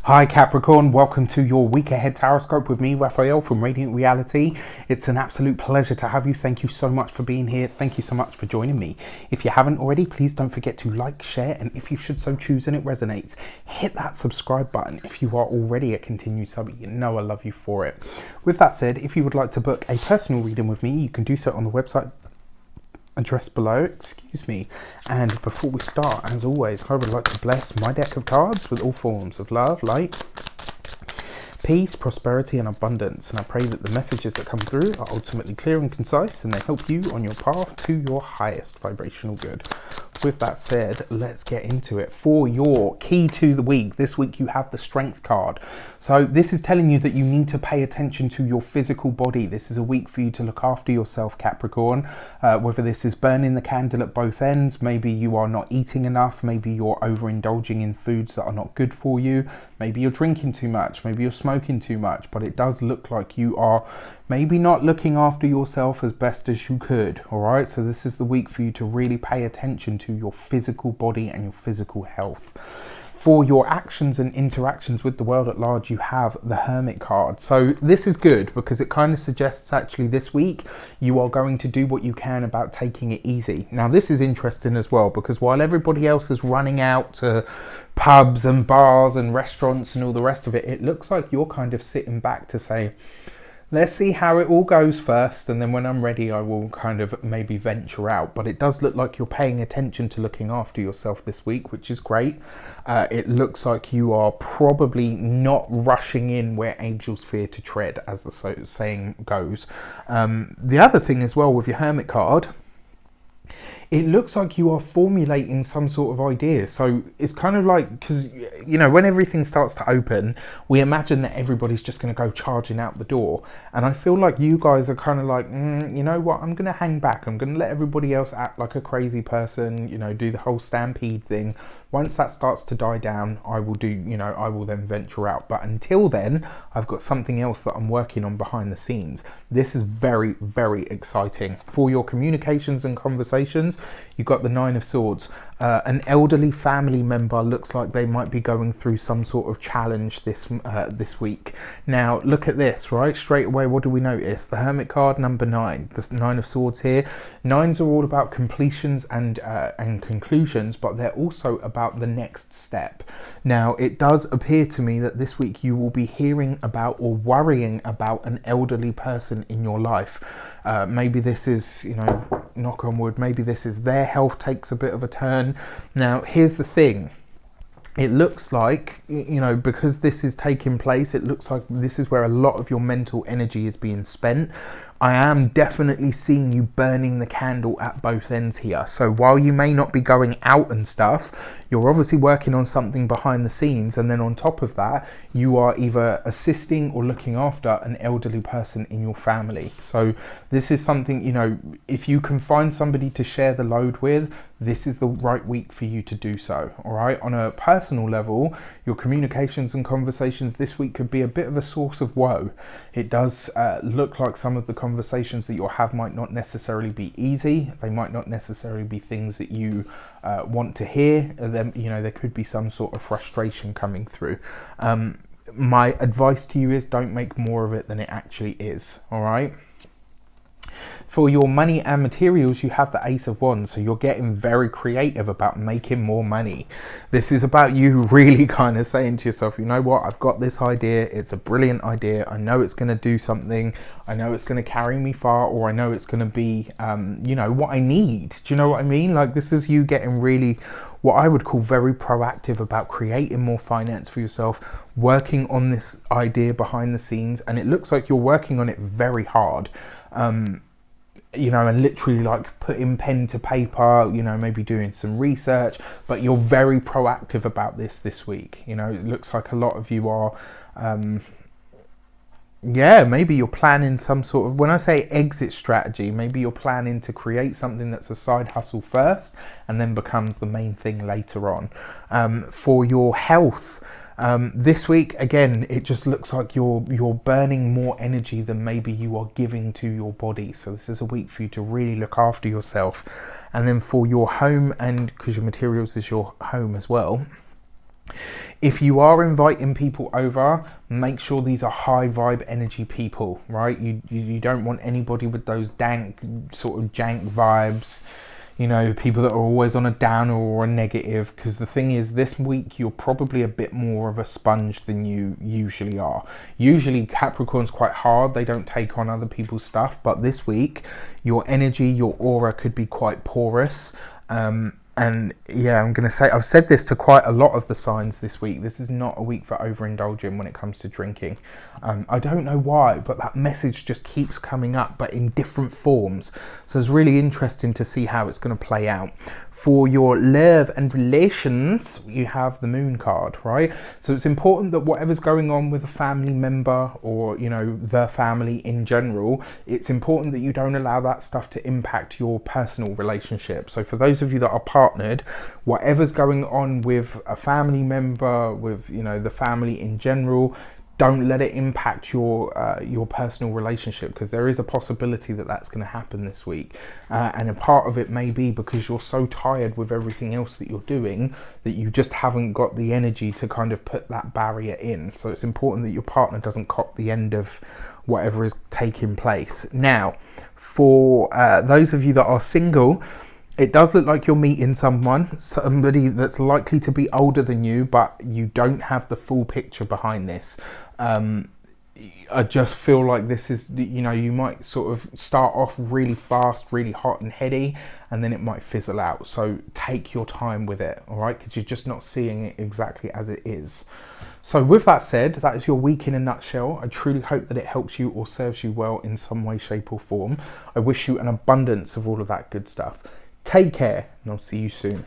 Hi Capricorn, welcome to your week ahead tarot with me, Raphael from Radiant Reality. It's an absolute pleasure to have you. Thank you so much for being here. Thank you so much for joining me. If you haven't already, please don't forget to like, share, and if you should so choose and it resonates, hit that subscribe button. If you are already a continued sub, you know I love you for it. With that said, if you would like to book a personal reading with me, you can do so on the website address below, and before we start, as always, I would like to bless my deck of cards with all forms of love, light, peace, prosperity and abundance, and I pray that the messages that come through are ultimately clear and concise and they help you on your path to your highest vibrational good. With that said, let's get into it. For your key to the week, this week you have the Strength card. So this is telling you that you need to pay attention to your physical body. This is a week for you to look after yourself, Capricorn. Whether this is burning the candle at both ends, maybe you are not eating enough, maybe you're overindulging in foods that are not good for you, maybe you're drinking too much, maybe you're smoking too much, but it does look like you are maybe not looking after yourself as best as you could. All right, so this is the week for you to really pay attention to your physical body and your physical health. For your actions and interactions with the world at large, you have the Hermit card. So this is good because it kind of suggests actually this week you are going to do what you can about taking it easy. Now this is interesting as well because while everybody else is running out to pubs and bars and restaurants and all the rest of it, it looks like you're kind of sitting back to say, let's see how it all goes first, and then when I'm ready I will kind of maybe venture out. But it does look like you're paying attention to looking after yourself this week, which is great. It looks like you are probably not rushing in where angels fear to tread, as the saying goes. The other thing as well with your Hermit card, it looks like you are formulating some sort of idea. So it's kind of like, because, you know, when everything starts to open, we imagine that everybody's just going to go charging out the door. And I feel like you guys are kind of like, you know what, I'm going to hang back. I'm going to let everybody else act like a crazy person, you know, do the whole stampede thing. Once that starts to die down, I will do, you know, I will then venture out. But until then, I've got something else that I'm working on behind the scenes. This is very, very exciting. For your communications and conversations, you've got the Nine of Swords. An elderly family member looks like they might be going through some sort of challenge this week. Now, look at this, right? Straight away, what do we notice? The Hermit card, number 9. The Nine of Swords here. Nines are all about completions and conclusions, but they're also about the next step. Now, it does appear to me that this week you will be hearing about or worrying about an elderly person in your life. Maybe this is, you know, knock on wood, maybe this is their health takes a bit of a turn. Now, here's the thing. It looks like, you know, because this is taking place, it looks like this is where a lot of your mental energy is being spent. I am definitely seeing you burning the candle at both ends here. So while you may not be going out and stuff, you're obviously working on something behind the scenes. And then on top of that, you are either assisting or looking after an elderly person in your family. So this is something, you know, if you can find somebody to share the load with, this is the right week for you to do so. All right. On a personal level, your communications and conversations this week could be a bit of a source of woe. It does look like some of the conversations that you'll have might not necessarily be easy. They might not necessarily be things that you want to hear. Then, you know, there could be some sort of frustration coming through. My advice to you is don't make more of it than it actually is. All right. For your money and materials, you have the Ace of Wands, so you're getting very creative about making more money. This is about you really kind of saying to yourself, you know what, I've got this idea, it's a brilliant idea, I know it's going to do something, I know it's going to carry me far, or I know it's going to be, you know, what I need. Do you know what I mean? Like, this is you getting really, what I would call very proactive about creating more finance for yourself, working on this idea behind the scenes, and it looks like you're working on it very hard. You know, and literally like putting pen to paper, you know, maybe doing some research, but you're very proactive about this week. You know, it looks like a lot of you are, yeah, maybe you're planning some sort of, when I say exit strategy, maybe you're planning to create something that's a side hustle first and then becomes the main thing later on. For your health, this week, again, it just looks like you're burning more energy than maybe you are giving to your body. So this is a week for you to really look after yourself. And then for your home, and because your materials is your home as well, If you are inviting people over, make sure these are high vibe energy people, right? You don't want anybody with those dank, sort of jank vibes, you know, people that are always on a downer or a negative, because the thing is, this week you're probably a bit more of a sponge than you usually are. Usually Capricorn's quite hard, they don't take on other people's stuff, but this week your energy, your aura could be quite porous. And yeah, I'm going to say, I've said this to quite a lot of the signs this week. This is not a week for overindulging when it comes to drinking. I don't know why, but that message just keeps coming up, but in different forms. So it's really interesting to see how it's going to play out. For your love and relations, you have the Moon card, right? So it's important that whatever's going on with a family member or, you know, the family in general, it's important that you don't allow that stuff to impact your personal relationship. So for those of you that are partnered, whatever's going on with a family member, with, you know, the family in general, don't let it impact your personal relationship, because there is a possibility that that's going to happen this week. And a part of it may be because you're so tired with everything else that you're doing that you just haven't got the energy to kind of put that barrier in. So it's important that your partner doesn't cop the end of whatever is taking place. Now, for those of you that are single, it does look like you're meeting somebody that's likely to be older than you, but you don't have the full picture behind this. I just feel like this is, you know, you might sort of start off really fast, really hot and heady, and then it might fizzle out. So take your time with it, all right? Because you're just not seeing it exactly as it is. So with that said, that is your week in a nutshell. I truly hope that it helps you or serves you well in some way, shape or form. I wish you an abundance of all of that good stuff. Take care, and I'll see you soon.